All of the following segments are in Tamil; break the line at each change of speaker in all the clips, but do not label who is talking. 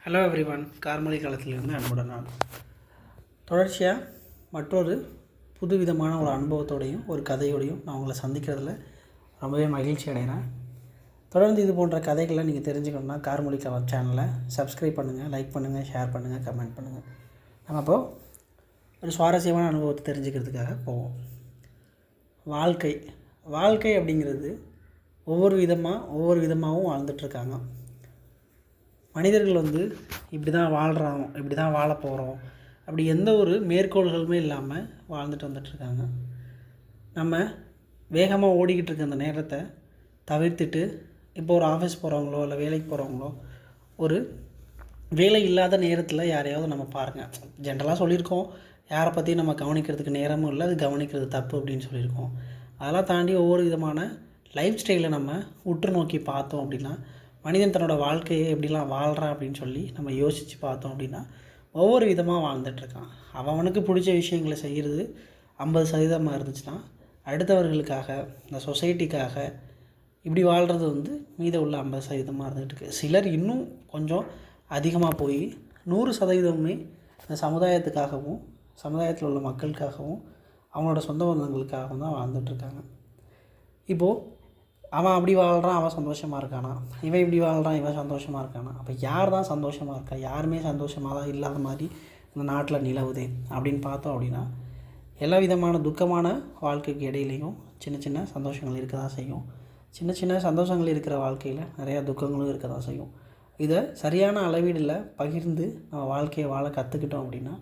ஹலோ எவ்ரிவன், கார்மொழி காலத்திலிருந்து அன்புடன் நான் தொடர்ச்சியாக மற்றொரு புதுவிதமான ஒரு அனுபவத்தோடையும் ஒரு கதையோடையும் நான் உங்களை சந்திக்கிறதுல ரொம்பவே மகிழ்ச்சி அடைகிறேன். தொடர்ந்து இது போன்ற கதைகளை நீங்கள் தெரிஞ்சுக்கணுன்னா கார்மொழி கலர் சேனலை சப்ஸ்கிரைப் பண்ணுங்கள், லைக் பண்ணுங்கள், ஷேர் பண்ணுங்கள், கமெண்ட் பண்ணுங்கள். நம்ம இப்போது ஒரு சுவாரஸ்யமான அனுபவத்தை தெரிஞ்சுக்கிறதுக்காக போவோம். வாழ்க்கை அப்படிங்கிறது ஒவ்வொரு விதமாகவும் வாழ்ந்துட்டுருக்காங்க. மனிதர்கள் இப்படி தான் வாழ்கிறோம், இப்படி தான் வாழ போகிறோம், அப்படி எந்த ஒரு மேற்கோள்களுமே இல்லாமல் வாழ்ந்துட்டு வந்துட்டுருக்காங்க. நம்ம வேகமாக ஓடிக்கிட்டு இருக்க அந்த நேரத்தை தவிர்த்துட்டு இப்போ ஒரு ஆஃபீஸ் போகிறவங்களோ இல்லை வேலைக்கு போகிறவங்களோ ஒரு வேலை இல்லாத நேரத்தில் யாரையாவது நம்ம பாருங்கள். ஜென்ரலாக சொல்லியிருக்கோம், யாரை பற்றியும் நம்ம கவனிக்கிறதுக்கு நேரமும் இல்லை, அது கவனிக்கிறது தப்பு அப்படின்னு சொல்லியிருக்கோம். அதெல்லாம் தாண்டி ஒவ்வொரு விதமான லைஃப் ஸ்டைலை நம்ம உற்று நோக்கி பார்த்தோம் அப்படின்னா, மனிதன் தன்னோட வாழ்க்கையை எப்படிலாம் வாழ்கிறான் அப்படின்னு சொல்லி நம்ம யோசித்து பார்த்தோம் அப்படின்னா, ஒவ்வொரு விதமாக வாழ்ந்துட்டுருக்கான். அவனுக்கு பிடிச்ச விஷயங்களை செய்கிறது 50% இருந்துச்சுன்னா, அடுத்தவர்களுக்காக, இந்த சொசைட்டிக்காக இப்படி வாழ்கிறது மீத உள்ள 50% இருந்துகிட்டு சிலர் இன்னும் கொஞ்சம் அதிகமாக போய் 100% இந்த சமுதாயத்துக்காகவும், சமுதாயத்தில் உள்ள மக்களுக்காகவும், அவங்களோட சொந்த பந்தங்களுக்காகவும் தான் வாழ்ந்துட்டுருக்காங்க. இப்போது அவன் அப்படி வாழ்கிறான், அவன் சந்தோஷமாக இருக்கானா, இவன் இப்படி வாழ்கிறான், இவன் சந்தோஷமாக இருக்கானா, அப்போ யார் தான் சந்தோஷமாக இருக்கா? யாருமே சந்தோஷமாக தான் இல்லாத மாதிரி இந்த நாட்டில் நிலவுதே அப்படின்னு பார்த்தோம் அப்படின்னா, எல்லா விதமான துக்கமான வாழ்க்கைக்கு இடையிலையும் சின்ன சின்ன சந்தோஷங்கள் இருக்க தான் செய்யும். சின்ன சின்ன சந்தோஷங்கள் இருக்கிற வாழ்க்கையில் நிறையா துக்கங்களும் இருக்க தான் செய்யும். இதை சரியான அளவீடில் பகிர்ந்து நம்ம வாழ்க்கையை வாழ கற்றுக்கிட்டோம் அப்படின்னா,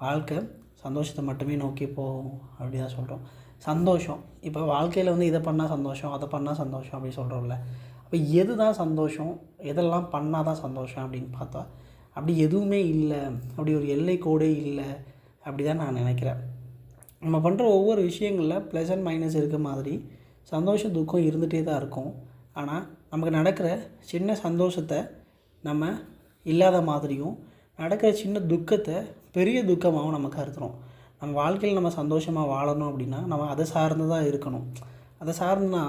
வாழ்க்கை சந்தோஷத்தை மட்டுமே நோக்கி போகும் அப்படி தான் சொல்கிறோம். சந்தோஷம், இப்போ வாழ்க்கையில் இதை பண்ணால் சந்தோஷம், அதை பண்ணால் சந்தோஷம் அப்படி சொல்கிறோம்ல. அப்போ எது தான் சந்தோஷம், எதெல்லாம் பண்ணால் தான் சந்தோஷம் அப்படின்னு பார்த்தா அப்படி எதுவுமே இல்லை, அப்படி ஒரு எல்லை கோடே இல்லை அப்படி தான் நான் நினைக்கிறேன். நம்ம பண்ணுற ஒவ்வொரு விஷயங்களில் ப்ளஸ் அண்ட் மைனஸ் இருக்க மாதிரி சந்தோஷம் துக்கம் இருந்துகிட்டே தான் இருக்கும். ஆனால் நமக்கு நடக்கிற சின்ன சந்தோஷத்தை நம்ம இல்லாத மாதிரியும், நடக்கிற சின்ன துக்கத்தை பெரிய துக்கமாகவும் நம்ம கருதுகிறோம். நம்ம வாழ்க்கையில் நம்ம சந்தோஷமாக வாழணும் அப்படின்னா நம்ம அதை சார்ந்து தான் இருக்கணும். அதை சார்ந்துனா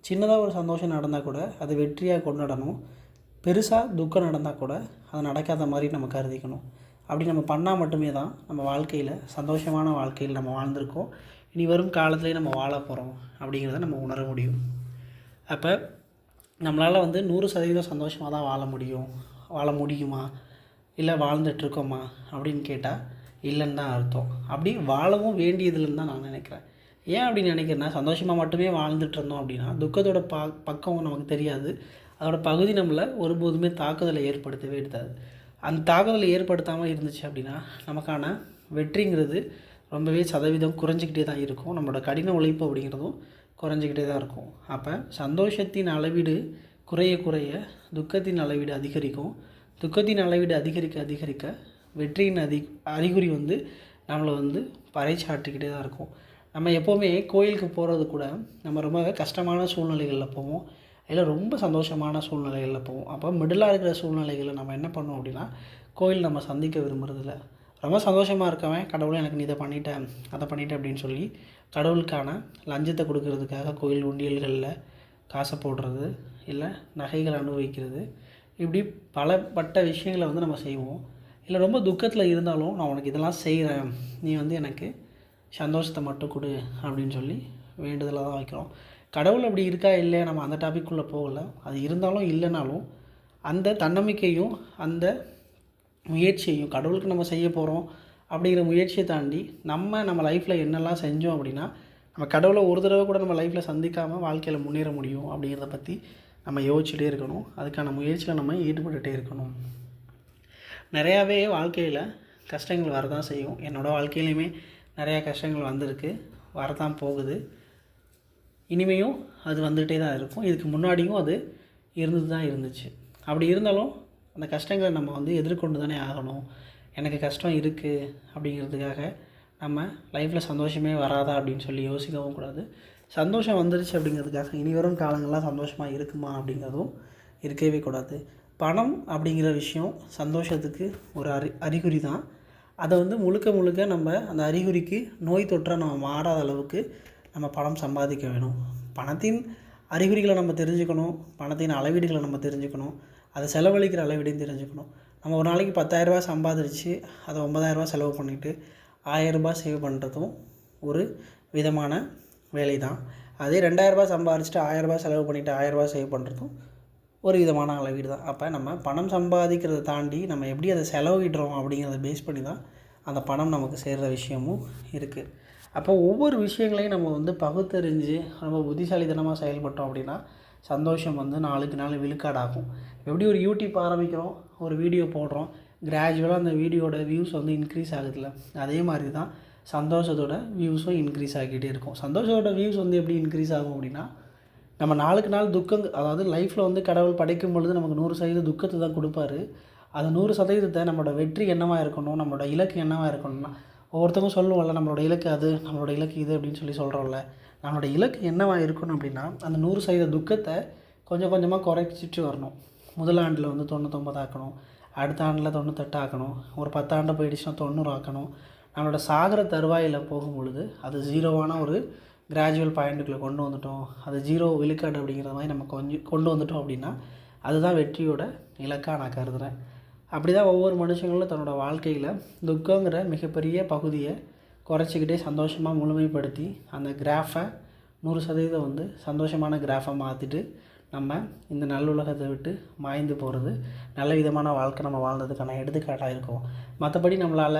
சின்னதாக ஒரு சந்தோஷம் நடந்தால் கூட அதை வெற்றியாக கொண்டாடணும். பெருசாக துக்கம் நடந்தால் கூட அது நடக்காத மாதிரி நம்ம கருதிக்கணும். அப்படி நம்ம பண்ணால் மட்டுமே தான் நம்ம வாழ்க்கையில் சந்தோஷமான வாழ்க்கையில் நம்ம வாழ்ந்திருக்கோம், இனி வரும் காலத்துலேயே நம்ம வாழ போகிறோம் அப்படிங்கிறத நம்ம உணர முடியும். அப்போ நம்மளால் 100% சந்தோஷமாக தான் வாழ முடியுமா, இல்லை வாழ்ந்துட்டுருக்கோமா அப்படின்னு கேட்டால் இல்லைன்னு தான் அர்த்தம். அப்படி வாழவும் வேண்டியதில்லைன்னு தான் நான் நினைக்கிறேன். ஏன் அப்படி நினைக்கிறேன்னா, சந்தோஷமாக மட்டுமே வாழ்ந்துட்டு இருந்தோம் அப்படின்னா துக்கத்தோட பக்கம் நமக்கு தெரியாது. அதோட பகுதி நம்மளை ஒருபோதுமே தாக்குதலை ஏற்படுத்தவே இருக்காது. அந்த தாக்குதலை ஏற்படுத்தாமல் இருந்துச்சு அப்படின்னா நமக்கான வெற்றிங்கிறது ரொம்பவே சதவீதம் குறைஞ்சிக்கிட்டே தான் இருக்கும். நம்மளோட கடின உழைப்பு அப்படிங்கிறதும் குறைஞ்சிக்கிட்டே தான் இருக்கும். அப்போ சந்தோஷத்தின் அளவீடு குறைய குறைய துக்கத்தின் அளவீடு அதிகரிக்கும். துக்கத்தின் அளவீடு அதிகரிக்க வெற்றியின் அறிகுறி நம்மளை பறைச்சாற்றிக்கிட்டே தான் இருக்கும். நம்ம எப்போவுமே கோயிலுக்கு போகிறது கூட நம்ம ரொம்ப கஷ்டமான சூழ்நிலைகளில் போவோம், இல்லை ரொம்ப சந்தோஷமான சூழ்நிலைகளில் போவோம். அப்போ மிடிலாக இருக்கிற சூழ்நிலைகளில் நம்ம என்ன பண்ணோம் அப்படின்னா, கோயில் நம்ம சந்திக்க விரும்புறதில்ல. ரொம்ப சந்தோஷமாக இருக்கவன் கடவுளை எனக்கு நீ இதை பண்ணிட்டேன், அதை பண்ணிட்டேன் அப்படின்னு சொல்லி கடவுளுக்கான லஞ்சத்தை கொடுக்கறதுக்காக கோயில் உண்டியல்களில் காசை போடுறது, இல்லை நகைகள் அனுபவிக்கிறது, இப்படி பலப்பட்ட விஷயங்களை நம்ம செய்வோம். இல்லை ரொம்ப துக்கத்தில் இருந்தாலும் நான் உனக்கு இதெல்லாம் செய்கிறேன், நீ எனக்கு சந்தோஷத்தை மட்டும் கொடு அப்படின்னு சொல்லி வேண்டுதலாக தான் வைக்கிறோம். கடவுள் அப்படி இருக்கா இல்லையா நம்ம அந்த டாபிக்குள்ளே போகல. அது இருந்தாலும் இல்லைனாலும் அந்த தன்னம்பிக்கையும் அந்த முயற்சியையும் கடவுளுக்கு நம்ம செய்ய போகிறோம் அப்படிங்கிற முயற்சியை தாண்டி நம்ம லைஃப்பில் என்னெல்லாம் செஞ்சோம் அப்படின்னா நம்ம கடவுளை ஒரு தடவை கூட நம்ம லைஃப்பில் சந்திக்காமல் வாழ்க்கையில் முன்னேற முடியும் அப்படிங்கிறத பற்றி நம்ம யோசிச்சுட்டே இருக்கணும். அதுக்கான முயற்சியில் நம்ம ஈடுபட்டுகிட்டே இருக்கணும். நிறையாவே வாழ்க்கையில் கஷ்டங்கள் வரதான் செய்யும். என்னோடய வாழ்க்கையிலையுமே நிறையா கஷ்டங்கள் வந்திருக்கு, வரதான் போகுது, இனிமேயும் அது வந்துகிட்டே தான் இருக்கும். இதுக்கு முன்னாடியும் அது இருந்துச்சு. அப்படி இருந்தாலும் அந்த கஷ்டங்களை நம்ம எதிர்கொண்டு தானே ஆகணும். எனக்கு கஷ்டம் இருக்குது அப்படிங்கிறதுக்காக நம்ம லைஃப்பில் சந்தோஷமே வராதா அப்படின்னு சொல்லி யோசிக்கவும் கூடாது. சந்தோஷம் வந்துருச்சு அப்படிங்கிறதுக்காக இனி வரும் காலங்கள்லாம் சந்தோஷமாக இருக்குமா அப்படிங்கிறதும் இருக்கவே கூடாது. பணம் அப்படிங்கிற விஷயம் சந்தோஷத்துக்கு ஒரு அறிகுறி தான். அதை முழுக்க நம்ம அந்த அறிகுறிக்கு நோய் தொற்றாக நம்ம மாறாத அளவுக்கு நம்ம பணம் சம்பாதிக்க வேணும். பணத்தின் அறிகுறிகளை நம்ம தெரிஞ்சுக்கணும், பணத்தின் அளவீடுகளை நம்ம தெரிஞ்சுக்கணும், அதை செலவழிக்கிற அளவீடையும் தெரிஞ்சுக்கணும். நம்ம ஒரு நாளைக்கு 10,000 சம்பாதிச்சு அதை 9,000 செலவு பண்ணிவிட்டு 1,000 சேவ் பண்ணுறதும் ஒரு விதமான வேலை தான். அதே 2,000 சம்பாதிச்சுட்டு 1,000 செலவு பண்ணிவிட்டு 1,000 சேவ் பண்ணுறதும் ஒரு விதமான அளவீடு தான். அப்போ நம்ம பணம் சம்பாதிக்கிறத தாண்டி நம்ம எப்படி அதை செலவிடுறோம் அப்படிங்கிறத பேஸ் பண்ணி தான் அந்த பணம் நமக்கு சேர்கிற விஷயமும் இருக்குது. அப்போ ஒவ்வொரு விஷயங்களையும் நம்ம வந்து பகுத்தறிஞ்சு நம்ம புத்திசாலித்தனமாக செயல்பட்டோம் அப்படின்னா சந்தோஷம் வந்து நாளுக்கு நாள் விழுக்காடாகும். எப்படி ஒரு யூடியூப் ஆரம்பிக்கிறோம், ஒரு வீடியோ போடுறோம், கிராஜுவலாக அந்த வீடியோட வியூஸ் வந்து இன்க்ரீஸ் ஆகுதுல்ல, அதே மாதிரி தான் சந்தோஷத்தோட வியூஸும் இன்க்ரீஸ் ஆகிக்கிட்டே இருக்கும். சந்தோஷத்தோட வியூஸ் வந்து எப்படி இன்க்ரீஸ் ஆகும் அப்படின்னா, நம்ம நாளுக்கு நாள் அதாவது லைஃப்பில் வந்து கடவுள் படைக்கும் பொழுது நமக்கு 100% துக்கத்தை தான் கொடுப்பாரு. அது 100% நம்மளோட வெற்றி என்னவாக இருக்கணும், நம்மளோட இலக்கு என்னவாக இருக்கணும்னா, ஒவ்வொருத்தவங்க சொல்லுவோம்ல நம்மளோட இலக்கு அது, நம்மளோட இலக்கு இது அப்படின்னு சொல்கிறோம்ல. நம்மளோட இலக்கு என்னவாக இருக்கணும் அப்படின்னா, அந்த 100% துக்கத்தை கொஞ்சம் கொஞ்சமாக குறைச்சிட்டு வரணும். முதல் ஆண்டில் வந்து 99 ஆக்கணும், அடுத்த ஆண்டில் 98 ஆக்கணும், ஒரு 10 ஆண்டு போயிடுச்சுன்னா 90 ஆக்கணும். நம்மளோட சாகர தருவாயில் போகும் பொழுது அது 0வான ஒரு கிராஜுவல் பாயிண்ட்டுக்குள்ளே கொண்டு வந்துட்டோம், அது 0 விழுக்காடு அப்படிங்கிற மாதிரி நம்ம கொஞ்சம் கொண்டு வந்துட்டோம் அப்படின்னா அதுதான் வெற்றியோட இலக்காக நான் கருதுகிறேன். அப்படி தான் ஒவ்வொரு மனுஷங்களும் தன்னோட வாழ்க்கையில் துக்கங்கிற மிகப்பெரிய பகுதியை குறைச்சிக்கிட்டே சந்தோஷமாக முழுமைப்படுத்தி அந்த கிராஃபை 100% வந்து சந்தோஷமான கிராஃபை மாற்றிட்டு நம்ம இந்த நல்லுலகத்தை விட்டு மாய்ந்து போகிறது நல்ல விதமான வாழ்க்கை நம்ம வாழ்ந்ததுக்கான எடுத்துக்காட்டாக இருக்கும். மற்றபடி நம்மளால்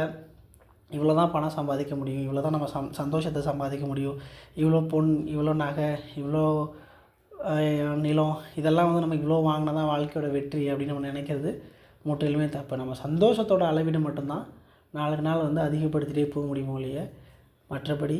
இவ்வளோ தான் பணம் சம்பாதிக்க முடியும், இவ்வளோ தான் நம்ம சந்தோஷத்தை சம்பாதிக்க முடியும், இவ்வளோ பொன், இவ்வளோ நகை, இவ்வளோ நிலம், இதெல்லாம் வந்து நம்ம இவ்வளோ வாங்கினா தான் வாழ்க்கையோட வெற்றி அப்படின்னு நம்ம நினைக்கிறது முற்றிலுமே தப்பு. நம்ம சந்தோஷத்தோட அளவீடு மட்டும்தான் நாளுக்கு நாள் வந்து அதிகப்படுத்திகிட்டே போக முடியுமோ இல்லையே, மற்றபடி